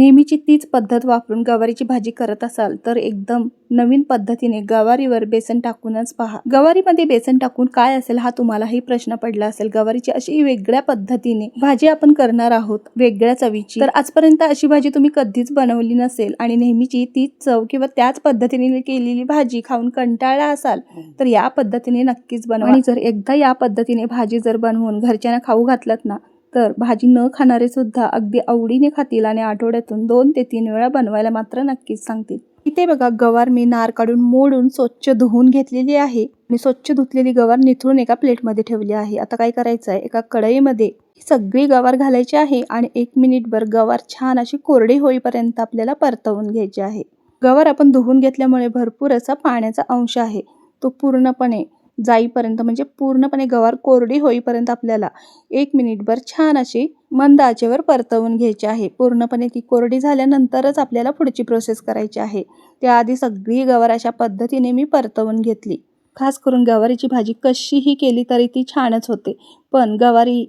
नेहमीची तीच पद्धत वापरून गवारीची भाजी करत असाल तर एकदम नवीन पद्धतीने गवारीवर बेसन टाकूनच पहा। गवारीमध्ये बेसन टाकून काय असेल हा तुम्हालाही प्रश्न पडला असेल। गवारीची अशी वेगळ्या पद्धतीने भाजी आपण करणार आहोत, वेगळ्या चवीची। तर आजपर्यंत अशी भाजी तुम्ही कधीच बनवली नसेल आणि नेहमीची तीच चव किंवा त्याच पद्धतीने केलेली भाजी खाऊन कंटाळला असाल तर या पद्धतीने नक्कीच बनवा। आणि जर एकदा या पद्धतीने भाजी जर बनवून घरच्यांना खाऊ घातलात ना तर भाजी न खाणारे सुद्धा अगदी आवडीने खातील आणि आठवड्यातून 2 ते 3 वेळा बनवायला मात्र नक्कीच सांगतील। इथे बघा गवार मी नार काढून मोडून स्वच्छ धुवून घेतलेली आहे आणि स्वच्छ धुतलेली गवार निथळून एका प्लेटमध्ये ठेवली आहे। आता काय करायचं आहे, एका कढईमध्ये सगळी गवार घालायची आहे आणि 1 मिनिटभर गवार छान अशी कोरडी होईपर्यंत आपल्याला परतवून घ्यायची आहे। गवार आपण धुवून घेतल्यामुळे भरपूर असा पाण्याचा अंश आहे तो पूर्णपणे जाईपर्यंत म्हणजे पूर्णपणे गवार कोरडी होईपर्यंत आपल्याला 1 मिनिटभर छान अशी मंद आचेवर परतवून घ्यायची आहे। पूर्णपणे ती कोरडी झाल्यानंतरच आपल्याला पुढची प्रोसेस करायची आहे। त्याआधी सगळी गवार अशा पद्धतीने मी परतवून घेतली। खास करून गवारीची भाजी कशीही केली तरी ती छानच होते, पण गवारी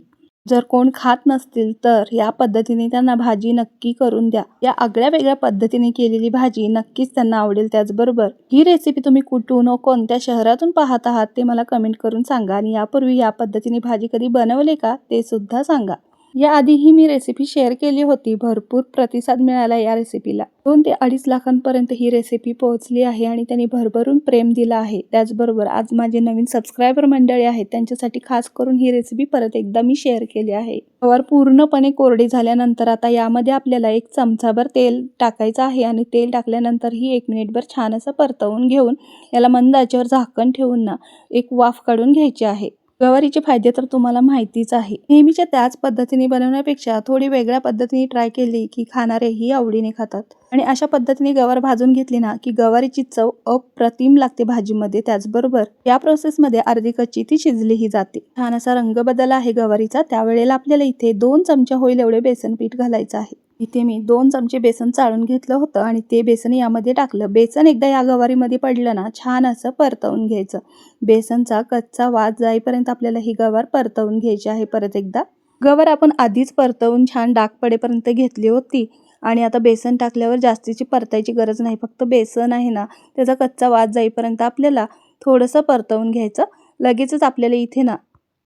जर कोण खात नसतील तर या पद्धतीने त्यांना भाजी नक्की करून द्या। या आगळ्या वेगळ्या पद्धतीने केलेली भाजी नक्कीच त्यांना आवडेल। त्याचबरोबर ही रेसिपी तुम्ही कुठून व कोणत्या शहरातून पाहत आहात ते मला कमेंट करून सांगा आणि यापूर्वी या पद्धतीने भाजी कधी बनवली का ते सुद्धा सांगा। याआधीही मी रेसिपी शेअर केली होती, भरपूर प्रतिसाद मिळाला या रेसिपीला। 2 ते 2.5 लाखांपर्यंत ही रेसिपी पोहोचली आहे आणि त्यांनी भरभरून प्रेम दिलं आहे। त्याचबरोबर आज माझे नवीन सबस्क्रायबर मंडळी आहेत त्यांच्यासाठी खास करून ही रेसिपी परत एकदा मी शेअर केली आहे। गवार पूर्णपणे कोरडी झाल्यानंतर आता यामध्ये आपल्याला 1 चमचाभर तेल टाकायचं आहे आणि तेल टाकल्यानंतर ही 1 मिनिटभर छान असं परतवून घेऊन याला मंद आचेवर झाकण ठेवून ना एक वाफ काढून घ्यायची आहे। गवारीचे फायदे तर तुम्हाला माहितीच आहे। नेहमीच्या त्याच पद्धतीने बनवण्यापेक्षा थोडी वेगळ्या पद्धतीने ट्राय केली की खाणारेही आवडीने खातात आणि अशा पद्धतीने गवार भाजून घेतली ना की गवारीची चव अप्रतिम लागते भाजीमध्ये। त्याचबरोबर या प्रोसेसमध्ये अर्धी कच्ची ती शिजलीही जाते। छान असा रंग बदल आहे गवारीचा। त्यावेळेला आपल्याला इथे 2 चमचे होईल एवढे बेसन पीठ घालायचं आहे। इथे मी 2 चमचे बेसन चाळून घेतलं होतं आणि ते बेसन यामध्ये टाकलं। बेसन एकदा या गवारीमध्ये पडलं ना छान असं परतवून घ्यायचं। बेसनचा कच्चा वास जाईपर्यंत आपल्याला ही गवार परतवून घ्यायची आहे। परत एकदा गवार आपण आधीच परतवून छान डाग पडेपर्यंत घेतली होती आणि आता बेसन टाकल्यावर जास्तीची परतायची गरज नाही, फक्त बेसन आहे ना त्याचा कच्चा वास जाईपर्यंत आपल्याला थोडंसं परतवून घ्यायचं। लगेचच आपल्याला इथे ना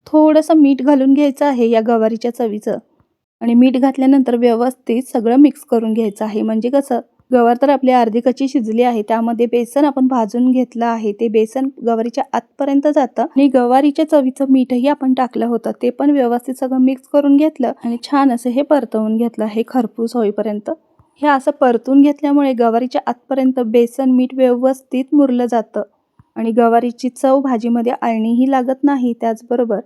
थोडंसं मीठ घालून घ्यायचं आहे या गवारीच्या चवीचं आणि मीठ घातल्यानंतर व्यवस्थित सगळं मिक्स करून घ्यायचं आहे। म्हणजे कसं, गवार तर आपली अर्धी कच्ची शिजली आहे, त्यामध्ये बेसन आपण भाजून घेतलं आहे, ते बेसन गवारीच्या आतपर्यंत जातं आणि गवारीच्या चवीचं मीठही आपण टाकलं होतं, ते पण व्यवस्थित सगळं मिक्स करून घेतलं आणि छान असं हे परतवून घेतलं हे खरपूस होईपर्यंत। हे असं परतून घेतल्यामुळे गवारीच्या आतपर्यंत बेसन मीठ व्यवस्थित मुरलं जातं आणि गवारीची चव भाजीमध्ये आळणीही लागत नाही। त्याचबरोबर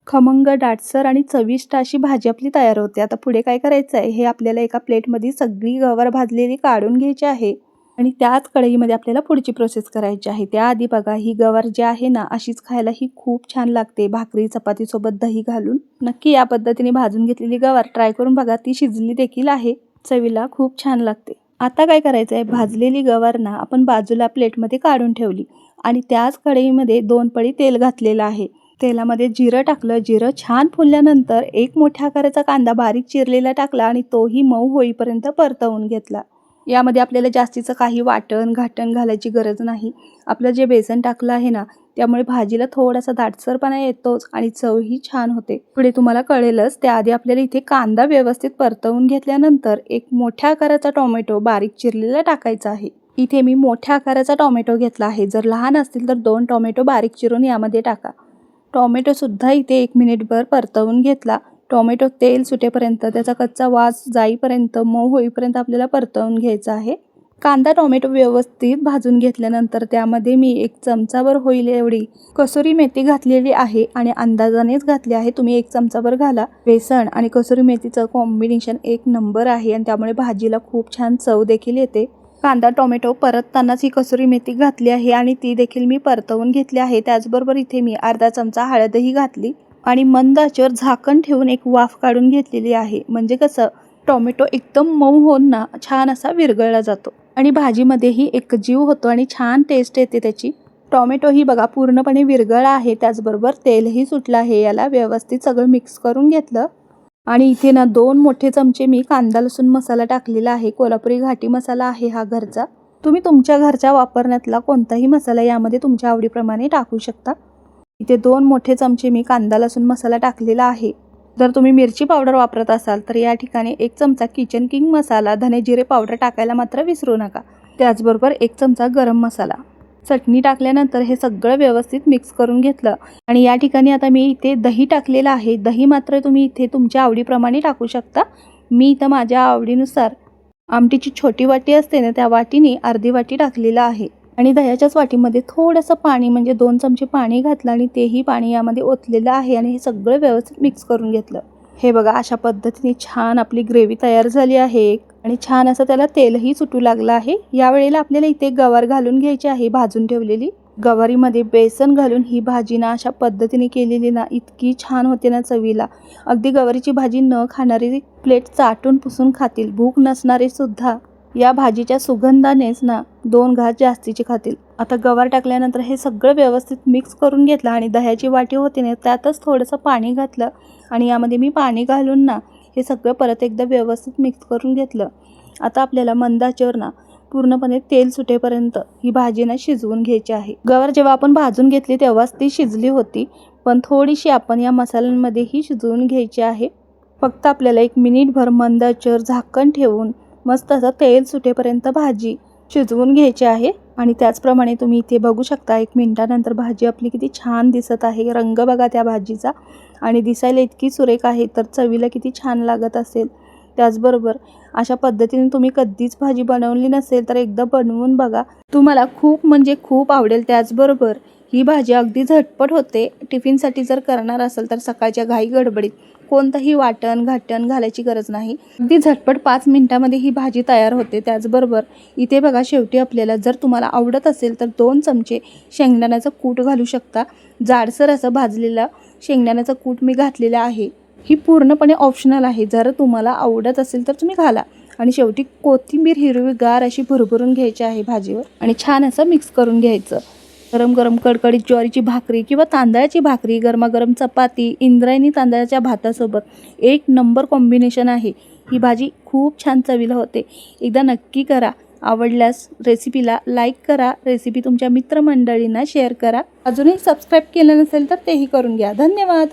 खमंग, दाटसर आणि चविष्ट अशी भाजी आपली तयार होते। आता पुढे काय करायचं आहे, हे आपल्याला एका प्लेटमध्ये सगळी गवार भाजलेली काढून घ्यायची आहे आणि त्याच कढईमध्ये आपल्याला पुढची प्रोसेस करायची आहे। त्याआधी बघा ही गवार जी आहे ना अशीच खायला ही खूप छान लागते, भाकरी चपातीसोबत दही घालून। नक्की या पद्धतीने भाजून घेतलेली गवार ट्राय करून बघा, ती शिजली देखील आहे, चवीला खूप छान लागते। आता काय करायचं आहे, भाजलेली गवार ना आपण बाजूला प्लेटमध्ये काढून ठेवली आणि त्याच कढईमध्ये 2 पळी तेल घातलेलं आहे। तेलामध्ये जिरं टाकलं, जिरं छान फुलल्यानंतर 1 मोठ्या आकाराचा कांदा बारीक चिरलेला टाकला आणि तोही मऊ होईपर्यंत परतवून घेतला। यामध्ये आपल्याला जास्तीचं काही वाटण घाटण घालायची गरज नाही। आपलं जे बेसन टाकलं आहे ना त्यामुळे भाजीला थोडासा दाटसरपणा येतोच आणि चवही छान होते, पुढे तुम्हाला कळेलच। त्याआधी आपल्याला इथे कांदा व्यवस्थित परतवून घेतल्यानंतर 1 मोठ्या आकाराचा टोमॅटो बारीक चिरलेला टाकायचा आहे। इथे मी मोठ्या आकाराचा टोमॅटो घेतला आहे, जर लहान असतील तर 2 टोमॅटो बारीक चिरून यामध्ये टाका। टोमॅटो सुद्धा इथे 1 मिनिटभर परतवून घेतला। टोमॅटो तेल सुटेपर्यंत, त्याचा कच्चा वास जाईपर्यंत, मऊ होईपर्यंत आपल्याला परतवून घ्यायचा आहे। कांदा टोमॅटो व्यवस्थित भाजून घेतल्यानंतर त्यामध्ये मी 1 चमचाभर होईल एवढी कसुरी मेथी घातलेली आहे आणि अंदाजानेच घातली आहे, तुम्ही 1 चमचाभर घाला। बेसन आणि कसुरी मेथीचं कॉम्बिनेशन 1 नंबर आहे आणि त्यामुळे भाजीला खूप छान चव देखील येते। कांदा टोमॅटो परततानाच ही कसुरी मेथी घातली आहे आणि ती देखील मी परतवून घेतली आहे। त्याचबरोबर इथे मी अर्धा चमचा हळदही घातली आणि मंद आचेवर झाकण ठेवून एक वाफ काढून घेतलेली आहे। म्हणजे कसं, टोमॅटो एकदम मऊ होऊन ना छान असा विरघळला जातो आणि भाजीमध्येही एकजीव होतो आणि छान टेस्ट येते त्याची। टोमॅटो ही बघा पूर्णपणे विरघळला आहे, त्याचबरोबर तेलही सुटलं आहे। याला व्यवस्थित सगळं मिक्स करून घेतलं आणि इथे ना 2 मोठे चमचे मी कांदा लसूण मसाला टाकलेला आहे. कोल्हापुरी घाटी मसाला आहे हा घरचा. तुम्ही तुमच्या घरच्या वापरण्यातला कोणताही मसाला यामध्ये तुमच्या आवडीप्रमाणे टाकू शकता. इथे 2 मोठे चमचे मी कांदा लसूण मसाला टाकलेला आहे. जर तुम्ही मिरची पावडर वापरत असाल तर या ठिकाणी 1 चमचा किचन किंग मसाला, धने जिरे पावडर टाकायला मात्र विसरू नका. त्याचबरोबर 1 चमचा गरम मसाला. चटणी टाकल्यानंतर हे सगळं व्यवस्थित मिक्स करून घेतलं. आणि या ठिकाणी आता मी इथे दही टाकलेलं आहे. दही मात्र तुम्ही इथे तुमच्या आवडीप्रमाणे टाकू शकता. मी इथं माझ्या आवडीनुसार आमटीची छोटी वाटी असते ना त्या वाटीने अर्धी वाटी टाकलेलं आहे. आणि दह्याच्याच वाटीमध्ये थोडंसं पाणी म्हणजे 2 चमचे पाणी घातलं आणि तेही पाणी यामध्ये ओतलेलं आहे आणि हे सगळं व्यवस्थित मिक्स करून घेतलं. हे बघा अशा पद्धतीने छान आपली ग्रेव्ही तयार झाली आहे आणि छान असं त्याला तेलही सुटू लागलं आहे. यावेळेला आपल्याला इथे गवार घालून घ्यायची आहे भाजून ठेवलेली. गवारीमध्ये बेसन घालून ही भाजी ना अशा पद्धतीने केलेली ना इतकी छान होते ना चवीला. अगदी गवारीची भाजी न खाणारी प्लेट चाटून पुसून खातील. भूक नसणारे सुद्धा या भाजीच्या सुगंधानेच ना 2 घास जास्तीचे खातील. आता गवार टाकल्यानंतर हे सगळं व्यवस्थित मिक्स करून घेतलं आणि दह्याची वाटी होती ना त्यातच थोडंसं पाणी घातलं आणि यामध्ये मी पाणी घालून ना हे सगळं परत एकदा व्यवस्थित मिक्स करून घेतलं. आता आपल्याला मंद आचेवर ना पूर्णपणे तेल सुटेपर्यंत ही भाजी ना शिजवून घ्यायची आहे. गवार जेव्हा आपण भाजून घेतली तेव्हाच ती शिजली होती, पण थोडीशी आपण या मसाल्यांमध्येही शिजवून घ्यायची आहे. फक्त आपल्याला 1 मिनिटभर मंद आचेवर झाकण ठेवून मस्त असं तेल सुटेपर्यंत भाजी शिजवून घ्यायची आहे. आणि त्याचप्रमाणे तुम्ही इथे बघू शकता 1 मिनिटानंतर भाजी आपली किती छान दिसत आहे. रंग बघा त्या भाजीचा आणि दिसायला इतकी सुरेख आहे तर चवीला किती छान लागत असेल. त्याचबरोबर अशा पद्धतीने तुम्ही कधीच भाजी बनवली नसेल तर एकदा बनवून बघा, तुम्हाला खूप म्हणजे खूप आवडेल. त्याचबरोबर ही भाजी अगदी झटपट होते. टिफिनसाठी जर करणार असेल तर सकाळच्या घाई गडबडीत कोणतंही वाटण घाटण घालायची गरज नाही. अगदी झटपट 5 मिनिटांमध्ये ही भाजी तयार होते. त्याचबरोबर इथे बघा शेवटी आपल्याला जर तुम्हाला आवडत असेल तर 2 चमचे शेंगदाण्याचं कूट घालू शकता. जाडसर असं भाजलेलं शेंगदाण्याचं कूट मी घातलेलं आहे. ही पूर्णपणे ऑप्शनल आहे. जर तुम्हाला आवडत असेल तर तुम्ही घाला. आणि शेवटी कोथिंबीर हिरवीगार अशी भरभरून घ्यायची आहे भाजीवर आणि छान असं मिक्स करून घ्यायचं. गरम गरम कडकडीत ज्वारीची भाकरी किंवा तांदळाची भाकरी, गरमागरम चपाती, इंद्रायणी तांदळाच्या भातासोबत 1 नंबर कॉम्बिनेशन आहे. ही भाजी खूप छान चवीला होते. एकदा नक्की करा. आवडल्यास रेसिपीला लाईक करा. रेसिपी तुमच्या मित्रमंडळींना शेअर करा. अजूनही सबस्क्राईब केलं नसेल तर तेही करून घ्या. धन्यवाद.